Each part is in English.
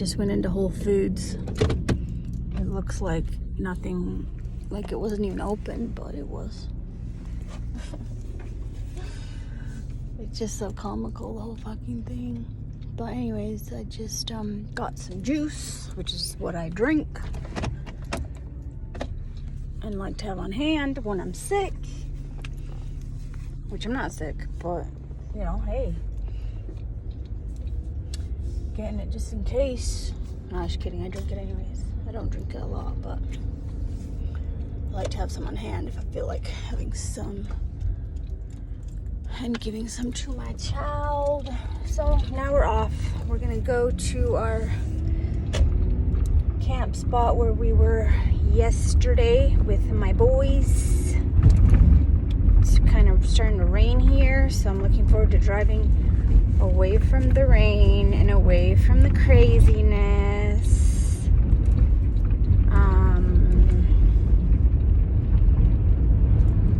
just went into Whole Foods. It looks like nothing, like it wasn't even open, but it was. It's just so comical, the whole fucking thing. But anyways, I just got some juice, which is what I drink and like to have on hand when I'm sick. Which I'm not sick, but you know, hey. Getting it just in case. No, just kidding, I drink it anyways. I don't drink it a lot, but I like to have some on hand if I feel like having some and giving some to my child. So now we're off. We're gonna go to our camp spot where we were yesterday with my boys. It's kind of starting to rain here, so I'm looking forward to driving away from the rain and away from the craziness.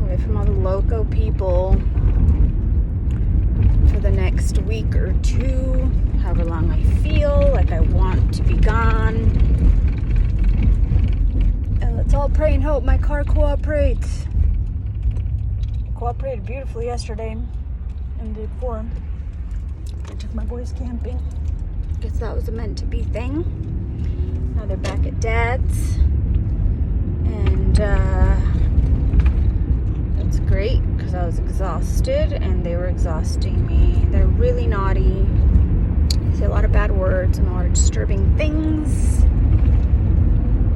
Away from all the loco people for the next week or two, however long I feel like I want to be gone. And let's all pray and hope my car cooperates. Cooperated beautifully yesterday and the day before. I took my boys camping. Guess that was a meant to be thing. Now they're back at Dad's. And that's great because I was exhausted and they were exhausting me. They're really naughty. They say a lot of bad words and a lot of disturbing things.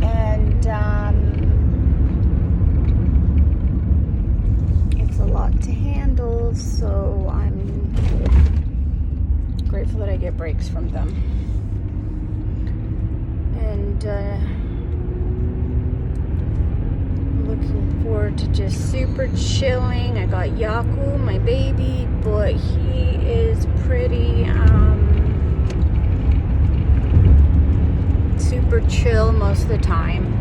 And it's a lot to handle, so I'm grateful that I get breaks from them. And looking forward to just super chilling. I got Yaku, my baby, but he is pretty super chill most of the time.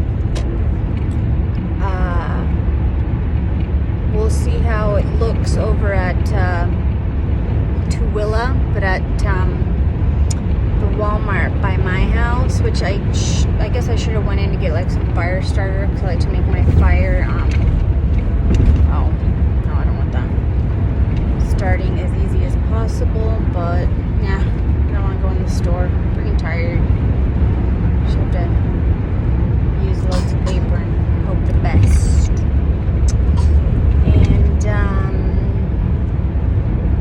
We'll see how it looks over at Tooele, but at the Walmart by my house, which I guess I should have went in to get like some fire starter because I like to make my fire oh no, I don't want that starting as easy as possible, but yeah, I don't want to go in the store. I'm freaking tired. Just have to use loads of paper and hope the best. And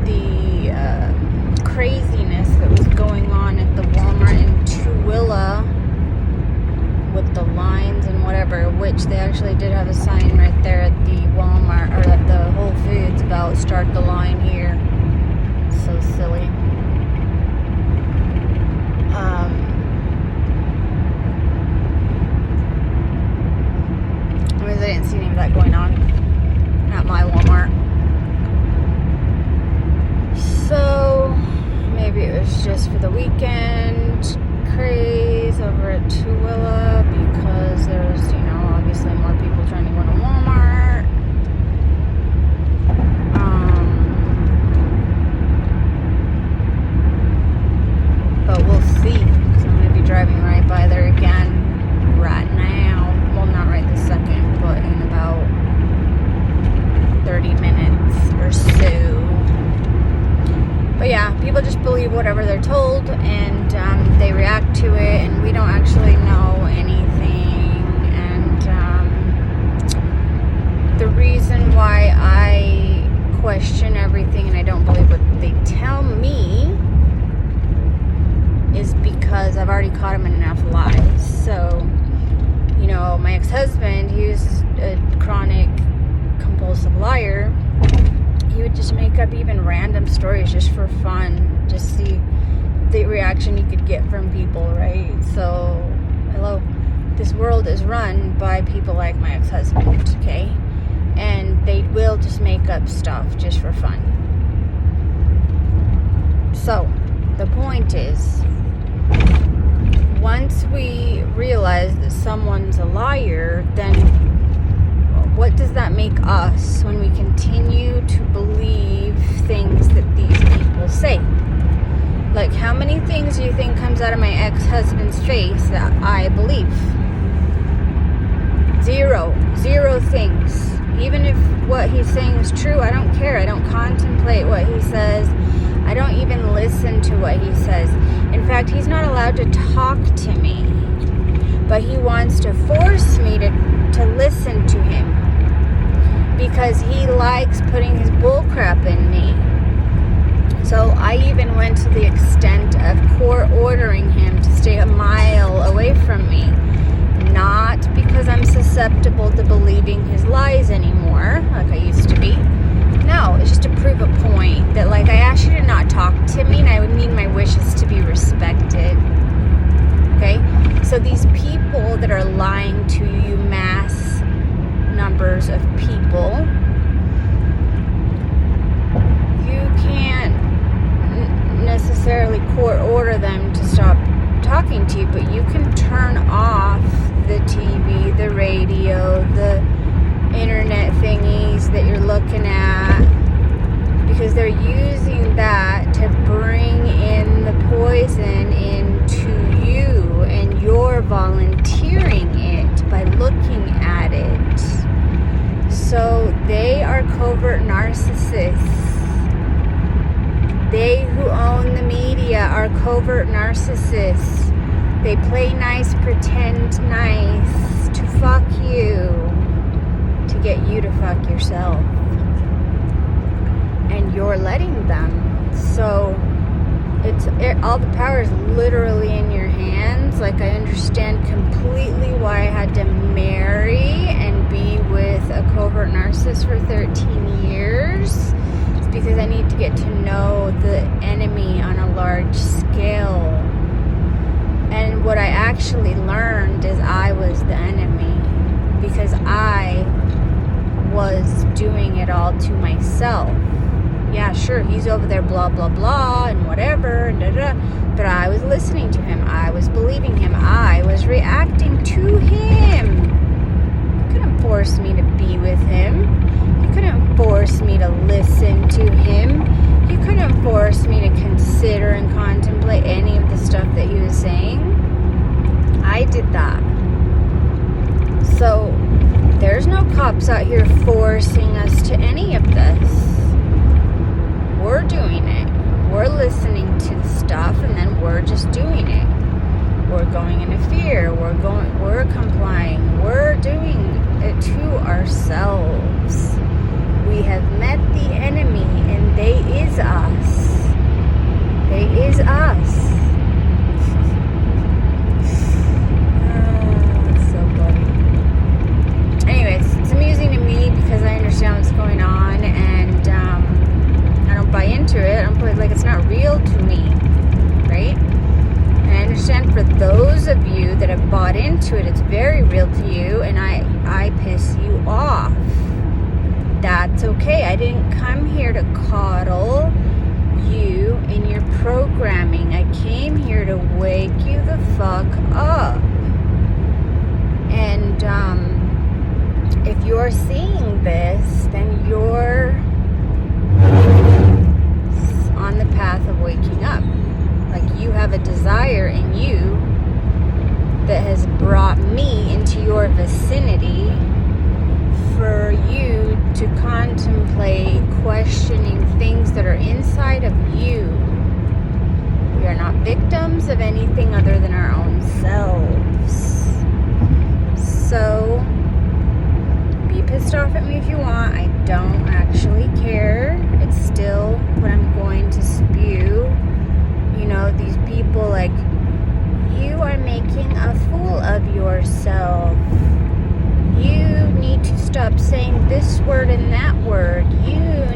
the craziness that was going on at the Walmart in Tooele with the lines and whatever, which they actually did have a sign right there at the Walmart or at the Whole Foods about start the line here. So silly. I didn't see any of that going on at my Walmart. So maybe it was just for the weekend craze over at Tooele because there's, you know, obviously more people trying to go to Walmart. But we'll see because I'm going to be driving right by there again right now. Well, not right this second, but in about 30 minutes or so. But yeah, people just believe whatever they're told and they react to it, and we don't actually know anything. And the reason why I question everything and I don't believe what they tell me is because I've already caught him in enough lies. So, you know, my ex-husband, he was a chronic compulsive liar. He would just make up even random stories just for fun, just see the reaction he could get from people, right? So, hello, this world is run by people like my ex-husband, okay? And they will just make up stuff just for fun. So, the point is, once we realize that someone's a liar, then what does that make us when we continue to believe things that these people say? Like, how many things do you think comes out of my ex-husband's face that I believe? Zero things. Even if what he's saying is true, I don't care. I don't contemplate what he says. I don't even listen to what he says. In fact, he's not allowed to talk to me. But he wants to force me to listen to him. Because he likes putting his bullcrap in me. So I even went to the extent of court ordering him to stay a mile away from me. Not because I'm susceptible to believing his lies anymore, like I used to be. No, it's just to prove a point that, like, I asked you to not talk to me and I would need my wishes to be respected. Okay? So these people that are lying to you, mass numbers of people, you can't necessarily court order them to stop talking to you, but you can turn off the TV, the radio, the internet thingies that you're looking at, because they're using that to bring in the poison into you, and you're volunteering it by looking at it. So they are covert narcissists. They who own the media are covert narcissists. They play nice, pretend nice to fuck you, to get you to fuck yourself. And you're letting them. So all the power is literally in your hands. Like, I understand completely why I had to marry and be with a covert narcissist for 13 years. It's because I need to get to know the enemy on a large scale. And what I actually learned is I was the enemy, because I was doing it all to myself. Yeah, sure, he's over there blah, blah, blah, and whatever, and da-da, but I was listening to him. I was believing him. I was reacting to him. You couldn't force me to be with him. You couldn't force me to listen to him. You couldn't force me to consider and contemplate any of the stuff that he was saying. I did that. So there's no cops out here forcing us to any of this. We're doing it. We're listening to the stuff, and then we're just doing it. We're going into fear. We're complying. We're doing it to ourselves. We have met the enemy, and they is us. They is us. So funny. Anyways, it's amusing to me because I understand what's going on, and I don't buy into it. I'm like, it's not real to me, right? And I understand for those of you that have bought into it, it's very real to you, and I piss you off. That's okay. I didn't come here to coddle you in your programming. I came here to wake you the fuck up. And if you're seeing this, then you're on the path of waking up. Like, you have a desire in you that has brought me into your vicinity for you to contemplate questioning things that are inside of you. We are not victims of anything other than our own selves. So be pissed off at me if you want. I don't actually care. It's still what I'm going to spew. You know, these people, like, you are making a fool of yourself. You need to stop saying this word and that word.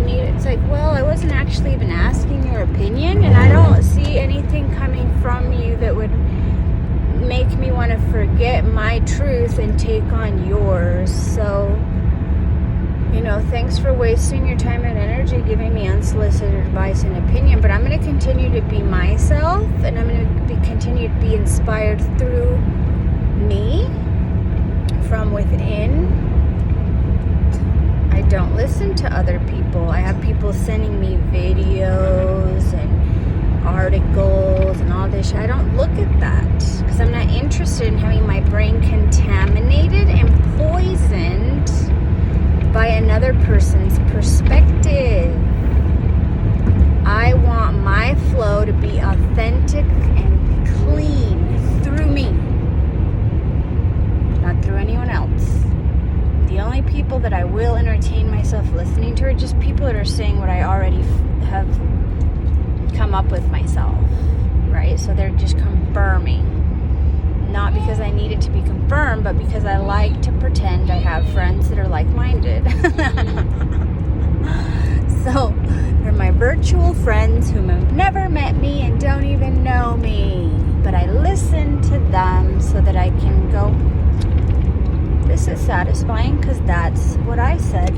It's like, well, I wasn't actually even asking your opinion, and I don't see anything coming from you that would make me want to forget my truth and take on yours. So, you know, thanks for wasting your time and energy giving me unsolicited advice and opinion, but I'm going to continue to be myself, and I'm going to continue to be inspired through me from within. I don't listen to other people. I have people sending me videos and articles and all this shit. I don't look at that because I'm not interested in having my brain contaminated and poisoned by another person's perspective. I want my flow to be authentic and clean through me, not through anyone else. The only people that I will entertain myself listening to are just people that are saying what I already have come up with myself, right? So they're just confirming. Not because I need it to be confirmed, but because I like to pretend I have friends that are like-minded. So they're my virtual friends whom have never met me and don't even know me. But I listen to them so that I can go, this is satisfying because that's what I said.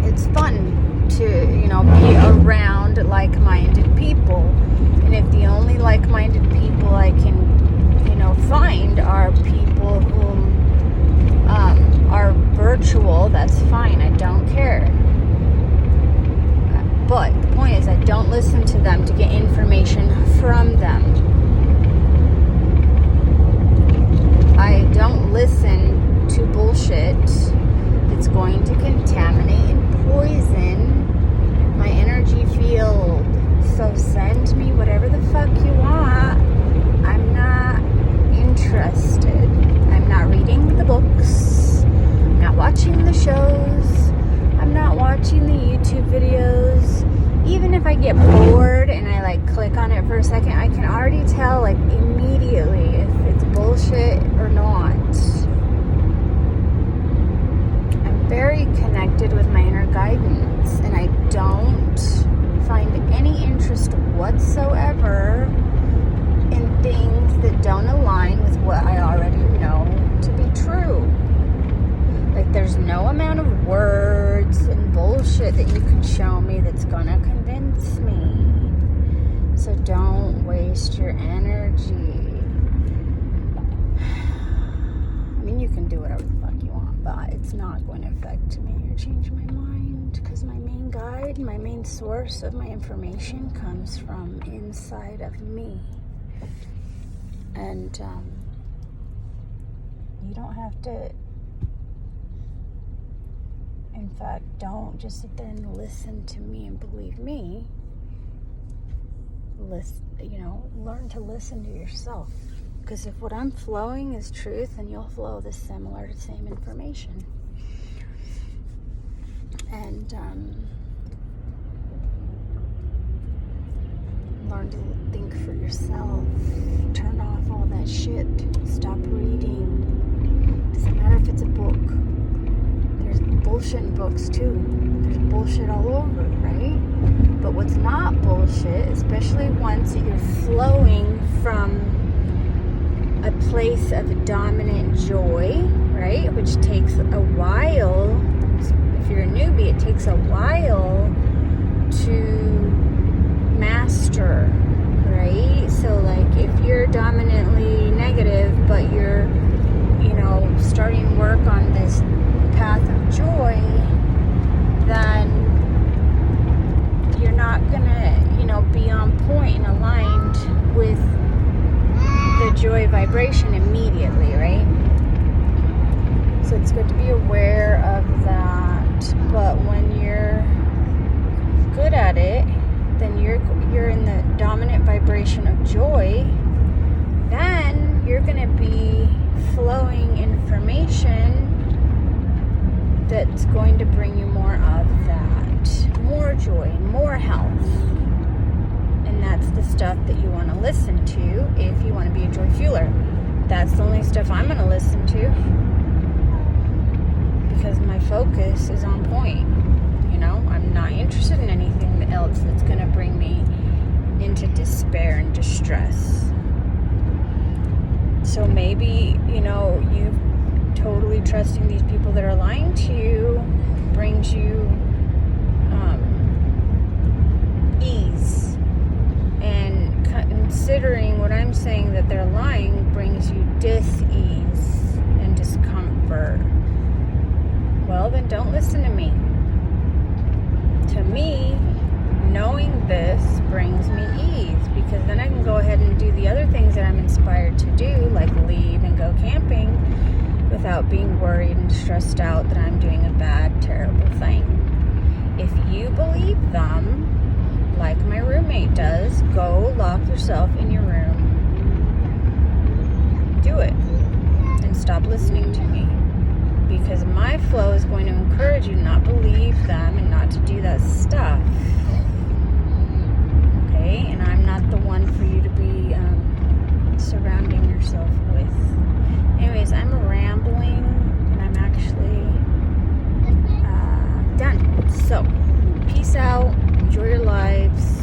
It's fun to, be around like-minded people. And if the only like-minded people I can, find are people whom are virtual, that's fine. I don't care. But the point is, I don't listen to them to get information from them. I don't listen to bullshit that's going to contaminate and poison my energy field. So send me whatever the fuck you want. I'm not interested. I'm not reading the books. I'm not watching the shows. I'm not watching the YouTube videos. Even if I get bored and I click on it for a second, I can already tell immediately if it's bullshit or not. I'm very connected with my inner guidance, and I don't find any interest whatsoever in things that don't align with what I already know to be true. There's no amount of words and bullshit that you can show me that's gonna convince me. So don't waste your energy. I mean, you can do whatever the fuck you want, but it's not going to affect me or change my mind, because my main guide, my main source of my information comes from inside of me. And you don't have to. In fact, don't just sit there and listen to me and believe me. Learn to listen to yourself. Because if what I'm flowing is truth, then you'll flow the same information. And learn to think for yourself. Turn off all that shit. Stop reading. Doesn't matter if it's a book. There's bullshit in books too. There's bullshit all over, right? But what's not bullshit, especially once you're flowing from a place of dominant joy, right? Which takes a while. If you're a newbie, it takes a while to master, right? So if you're dominantly negative, but you're, starting work on this path of joy, then you're not gonna, be on point and aligned with the joy vibration immediately, right? So it's good to be aware of that. But when you're good at it, then you're in the dominant vibration of joy. Then you're gonna be flowing information that's going to bring you more of that, more joy, more health. And that's the stuff that you want to listen to if you want to be a joy fueler. That's the only stuff I'm going to listen to, because my focus is on point. I'm not interested in anything else that's going to bring me into despair and distress. So maybe, you totally trusting these people that are lying to you brings you ease, and considering what I'm saying that they're lying brings you dis-ease and discomfort. Well, then don't listen to me. To me, knowing this brings me ease, because then I can go ahead and do the other things that I'm inspired to do, like leave and go camping, without being worried and stressed out that I'm doing a bad, terrible thing. If you believe them, like my roommate does, go lock yourself in your room. Do it. And stop listening to me. Because my flow is going to encourage you to not believe them and not to do that stuff. Okay? And I'm not the one for you to be surrounding yourself with. Anyways, I'm rambling and I'm actually done. So, peace out. Enjoy your lives.